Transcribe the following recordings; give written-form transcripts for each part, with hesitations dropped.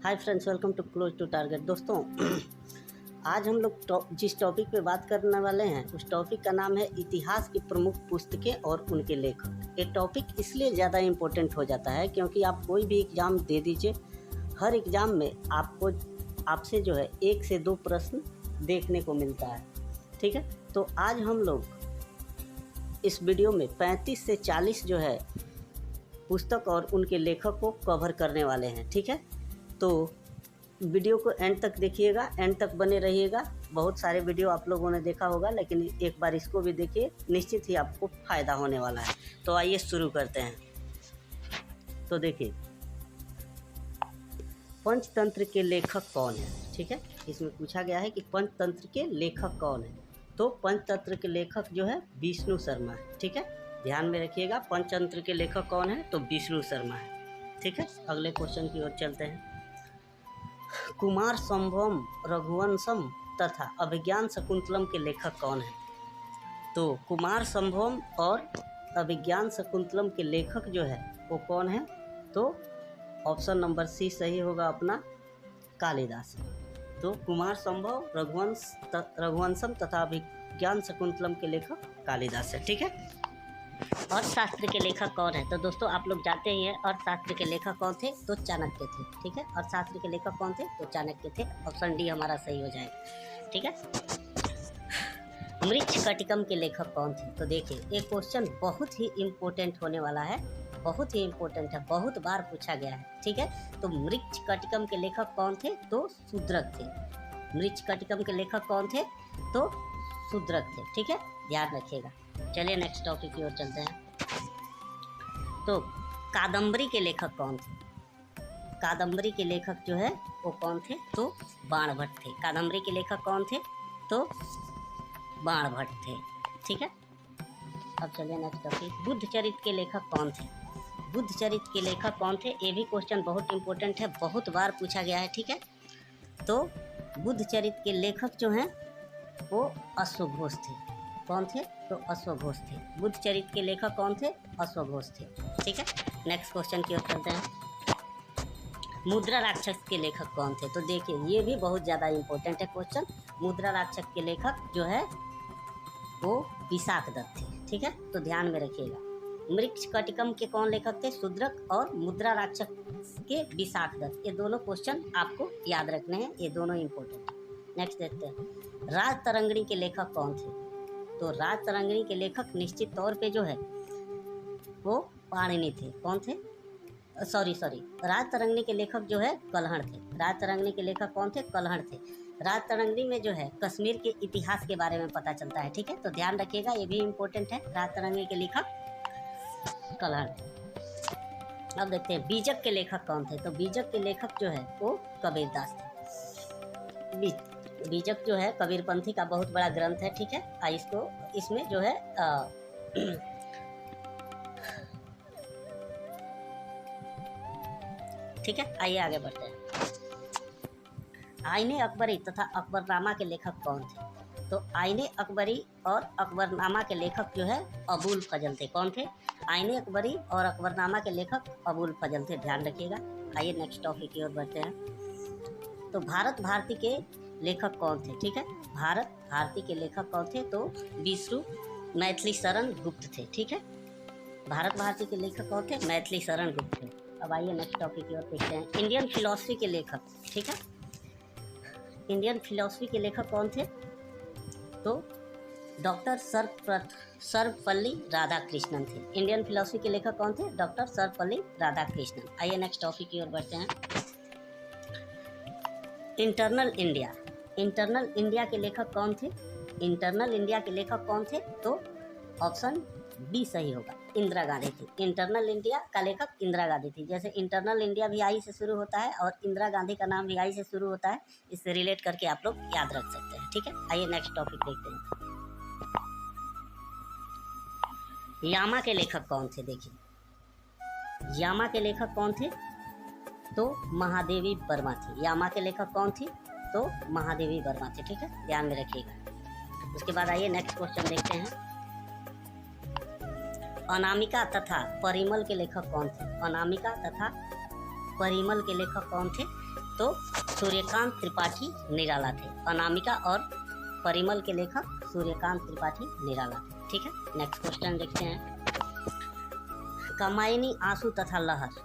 Hi friends, welcome to close to target. दोस्तों, आज हम लोग जिस टॉपिक पे बात करने वाले हैं उस टॉपिक का नाम है इतिहास की प्रमुख पुस्तकें और उनके लेखक। ये टॉपिक इसलिए ज़्यादा इम्पोर्टेंट हो जाता है क्योंकि आप कोई भी एग्ज़ाम दे दीजिए, हर एग्ज़ाम में आपसे जो है 1 से 2 प्रश्न देखने को मिलता है। ठीक है, तो आज हम लोग इस वीडियो में 35 से 40 जो है पुस्तक और उनके लेखक को कवर करने वाले हैं। ठीक है, तो वीडियो को एंड तक देखिएगा, एंड तक बने रहिएगा। बहुत सारे वीडियो आप लोगों ने देखा होगा, लेकिन एक बार इसको भी देखिए, निश्चित ही आपको फ़ायदा होने वाला है। तो आइए शुरू करते हैं। तो देखिए, पंचतंत्र के लेखक कौन है। ठीक है, इसमें पूछा गया है कि पंचतंत्र के लेखक कौन है। तो पंचतंत्र के लेखक जो है विष्णु शर्मा है। ठीक है, ध्यान में रखिएगा, पंचतंत्र के लेखक कौन है तो विष्णु शर्मा है। ठीक है, अगले क्वेश्चन की ओर चलते हैं। कुमार संभवम, रघुवंशम तथा अभिज्ञान शकुंतलम के लेखक कौन है। तो कुमार संभवम और अभिज्ञान शकुंतलम के लेखक जो है वो कौन है, तो ऑप्शन नंबर सी सही होगा अपना, कालिदास। तो कुमार संभव, रघुवंशम तथा अभिज्ञान शकुंतलम के लेखक कालिदास है। ठीक है, और शास्त्र के लेखक कौन है। तो दोस्तों, आप लोग जानते ही हैं, और शास्त्र के लेखक कौन थे तो चाणक्य थे। ठीक है, और शास्त्र के लेखक कौन थे तो चाणक्य थे। ऑप्शन डी हमारा सही हो जाएगा। ठीक है, मृच्छकटिकम के लेखक कौन थे। तो देखिए, एक क्वेश्चन बहुत ही इम्पोर्टेंट होने वाला है, बहुत ही इम्पोर्टेंट है, बहुत बार पूछा गया है। ठीक है, तो मृच्छकटिकम के लेखक कौन थे तो शूद्रक थे। मृच्छकटिकम के लेखक कौन थे तो शूद्रक थे। ठीक है, ध्यान रखिएगा। चलिए नेक्स्ट टॉपिक की ओर चलते हैं। तो कादम्बरी के लेखक कौन थे। कादम्बरी के लेखक जो है वो कौन थे तो बाणभट्ट थे। कादम्बरी के लेखक कौन थे तो बाणभट्ट थे। ठीक है, अब चलिए नेक्स्ट टॉपिक। बुद्धचरित के लेखक कौन थे। बुद्धचरित के लेखक कौन थे, ये भी क्वेश्चन बहुत इंपॉर्टेंट है, बहुत बार पूछा गया है। ठीक है, तो बुद्धचरित के लेखक जो हैं वो अश्वघोष थे। कौन थे तो अश्वघोष थे। बुद्धचरित के लेखक कौन थे, अश्वघोष थे। ठीक है, नेक्स्ट क्वेश्चन की ओर चलते हैं। मुद्रा राक्षस के लेखक कौन थे। तो देखिए, ये भी बहुत ज़्यादा इम्पोर्टेंट है क्वेश्चन। मुद्रा राक्षस के लेखक जो है वो विशाखदत्त थे। ठीक है, तो ध्यान में रखिएगा। मृच्छकटिकम के कौन लेखक थे, शूद्रक, और मुद्रा राक्षस के विशाखदत्त। ये दोनों क्वेश्चन आपको याद रखने हैं, ये दोनों इम्पोर्टेंट है। नेक्स्ट देखते हैं, राजतरंगिणी के लेखक कौन थे। तो राजतरंगिणी के लेखक निश्चित तौर पे जो है वो पाणिनि थे। कौन थे, सॉरी राजतरंगिणी के लेखक जो है कल्हड़ थे। राजतरंगिणी के लेखक कौन थे, कल्हड़ थे। राजतरंगिणी में जो है कश्मीर के इतिहास के बारे में पता चलता है। ठीक है, तो ध्यान रखिएगा, ये भी इम्पोर्टेंट है। राजतरंगिणी के लेखक कल्हड़ थे। अब देखते हैं बीजक के लेखक कौन थे। तो बीजक के लेखक जो है वो कबीरदास थे। बीजक जो है कबीरपंथी का बहुत बड़ा ग्रंथ है। ठीक है, इसमें जो है ठीक है, आइए आगे बढ़ते हैं। आईने अकबरी तथा अकबरनामा के लेखक कौन थे। तो आईने अकबरी और अकबरनामा के लेखक जो है अबुल फजल थे। कौन थे, आईने अकबरी और अकबरनामा के लेखक अबुल फजल थे। ध्यान रखिएगा। आइए नेक्स्ट टॉपिक की ओर बढ़ते हैं। तो भारत भारती के लेखक कौन थे। ठीक है, भारत भारती के लेखक कौन थे तो विष्णु मैथिली शरण गुप्त थे। ठीक है, भारत भारती के लेखक कौन थे, मैथिली शरण गुप्त थे। अब आइए नेक्स्ट टॉपिक की ओर देखते हैं। इंडियन फिलॉसफी के लेखक। ठीक है, इंडियन फिलॉसफी के लेखक कौन थे तो डॉक्टर सर्वपल्ली राधाकृष्णन थे। इंडियन फिलॉसफी के लेखक कौन थे, डॉक्टर सर्वपल्ली राधाकृष्णन। आइए नेक्स्ट टॉपिक की ओर बढ़ते हैं। इंटरनल इंडिया के लेखक कौन थे। इंटरनल इंडिया के लेखक कौन थे तो ऑप्शन बी सही होगा, इंदिरा गांधी थी। इंटरनल इंडिया का लेखक इंदिरा गांधी थी। जैसे इंटरनल इंडिया भी आई से शुरू होता है और इंदिरा गांधी का नाम भी आई से शुरू होता है, इससे रिलेट करके आप लोग याद रख सकते हैं। ठीक है, आइए नेक्स्ट टॉपिक देखते हैं। यामा के लेखक कौन थे। देखिए, यामा के लेखक कौन थे तो महादेवी वर्मा थी। यामा के लेखक कौन थी तो महादेवी वर्मा थे। ठीक है, ध्यान में रखिएगा। उसके बाद आइए नेक्स्ट क्वेश्चन देखते हैं। अनामिका तथा परिमल के लेखक कौन थे। अनामिका तथा परिमल के लेखक कौन थे तो सूर्यकांत त्रिपाठी निराला थे। अनामिका और परिमल के लेखक सूर्यकांत त्रिपाठी निराला थे। ठीक है, नेक्स्ट क्वेश्चन देखते हैं। कामायनी आंसू तथा लहर,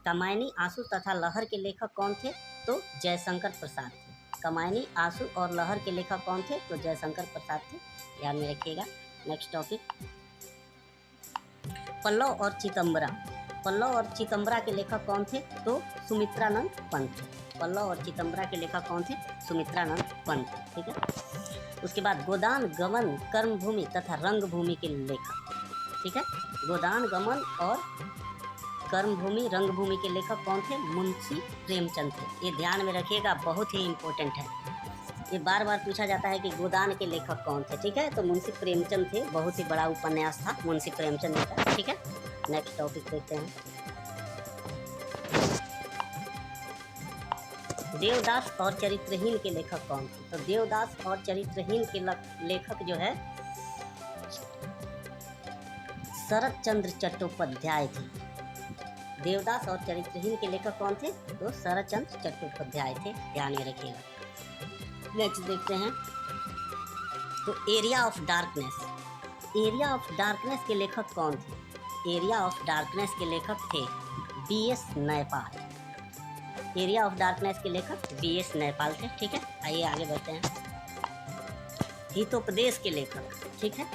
कामायनी आंसू तथा लहर के लेखक कौन थे? तो जयशंकर प्रसाद थे। कामायनी आंसू और लहर के लेखक कौन थे? तो जयशंकर प्रसाद थे, ध्यान में रखिएगा। नेक्स्ट टॉपिक, पल्लव और चिदंबरा, पल्लव और चिदंबरा के लेखक कौन थे? तो सुमित्रानंद पंत थे। पल्लव और चिदंबरा के लेखक कौन थे? सुमित्रानंद पंत। ठीक है, उसके बाद गोदान गमन कर्मभूमि तथा रंगभूमि के लेखक, ठीक है, गोदान गमन और कर्मभूमि रंगभूमि के लेखक कौन थे? मुंशी प्रेमचंद थे। ये ध्यान में रखिएगा, बहुत ही इम्पोर्टेंट है, ये बार बार पूछा जाता है कि गोदान के लेखक कौन थे। ठीक है, तो मुंशी प्रेमचंद थे, बहुत ही बड़ा उपन्यास था मुंशी प्रेमचंद का। ठीक है, नेक्स्ट टॉपिक देखते हैं। देवदास और चरित्रहीन के लेखक कौन थे? तो देवदास और चरित्रहीन के लेखक जो है शरत चंद्र चट्टोपाध्याय थे। देवदास और चरित्रहीन के लेखक कौन थे? तो शरत चंद्र चट्टोपाध्याय थे, ध्यान में रखिएगा। नेक्स्ट देखते हैं, तो area of darkness, area of darkness के लेखक कौन थे? एरिया ऑफ डार्कनेस के लेखक थे BS नयपाल। एरिया ऑफ डार्कनेस के लेखक BS नयपाल थे। ठीक है, आइए आगे बढ़ते हैं। हितोपदेश के लेखक, ठीक है,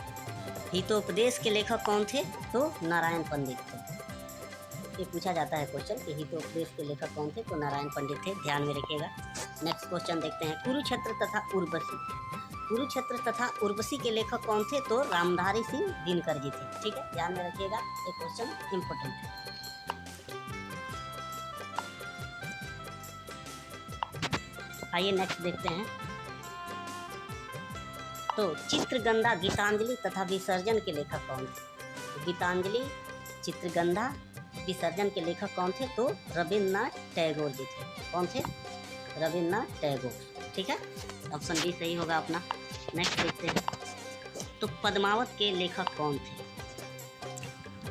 हितोपदेश के लेखक कौन थे? तो नारायण पंडित थे। ये पूछा जाता है क्वेश्चन कि हितोपदेश के लेखक कौन थे? तो नारायण पंडित थे, ध्यान में रखिएगा। नेक्स्ट क्वेश्चन देखते हैं। कुरुक्षेत्र तथा उर्वशी, कुरुक्षेत्र तथा उर्वशी के लेखक कौन थे? तो रामधारी सिंह दिनकर जी थे। ठीक है, ध्यान में रखिएगा, ये क्वेश्चन इंपॉर्टेंट है। आइए नेक्स्ट देखते हैं। तो चित्रगंधा गीतांजलि तथा विसर्जन के लेखक कौन थे? गीतांजलि, चित्रगंधा, विसर्जन के लेखक कौन थे? तो रविन्द्रनाथ टैगोर जी थे। कौन थे? रविन्द्रनाथ टैगोर। ठीक है, ऑप्शन बी सही होगा अपना। नेक्स्ट देखते हैं। तो पद्मावत के लेखक कौन थे?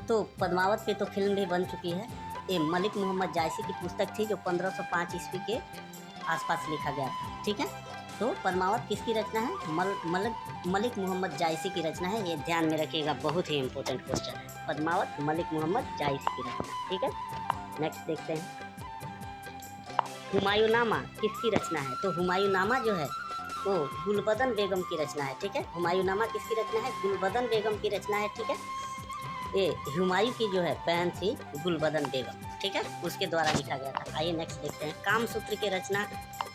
तो पद्मावत पे तो फिल्म भी बन चुकी है। ये मलिक मोहम्मद जायसी की पुस्तक थी जो 1505 ईस्वी के आसपास लिखा गया था। ठीक है, तो पद्मावत किसकी रचना है? मलिक मोहम्मद जायसी की रचना है, ये ध्यान में रखिएगा, बहुत ही इंपॉर्टेंट क्वेश्चन है। पद्मावत मलिक मोहम्मद जायसी की रचना। ठीक है, नेक्स्ट देखते हैं। हुमायूंनामा किसकी रचना है? तो हुमायूंनामा जो है वो गुलबदन बेगम की रचना है। ठीक है, हुमायूंनामा किसकी रचना है? गुलबदन बेगम की रचना है। ठीक है, ये हुमायूं की जो है बहन थी गुलबदन बेगम। ठीक है, उसके द्वारा लिखा गया था। आइए नेक्स्ट देखते हैं। कामसूत्र की रचना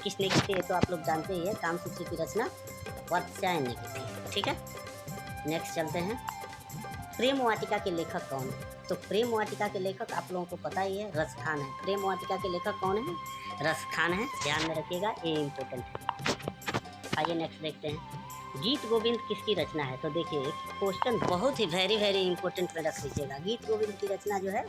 किसने की थी? तो आप लोग जानते ही है, कामसूत्र की रचना वात्स्यायन ने की थी। ठीक है, नेक्स्ट चलते हैं। प्रेम वाटिका के लेखक कौन है? तो प्रेम वाटिका के लेखक आप लोगों को पता ही है, रसखान है। प्रेम वाटिका के लेखक कौन है? रसखान है, ध्यान में रखिएगा, ये इम्पोर्टेंट है। आइए नेक्स्ट देखते हैं। गीत गोविंद किसकी रचना है? तो देखिए क्वेश्चन बहुत ही वेरी इंपॉर्टेंट में रख लीजिएगा। गीत गोविंद की रचना जो है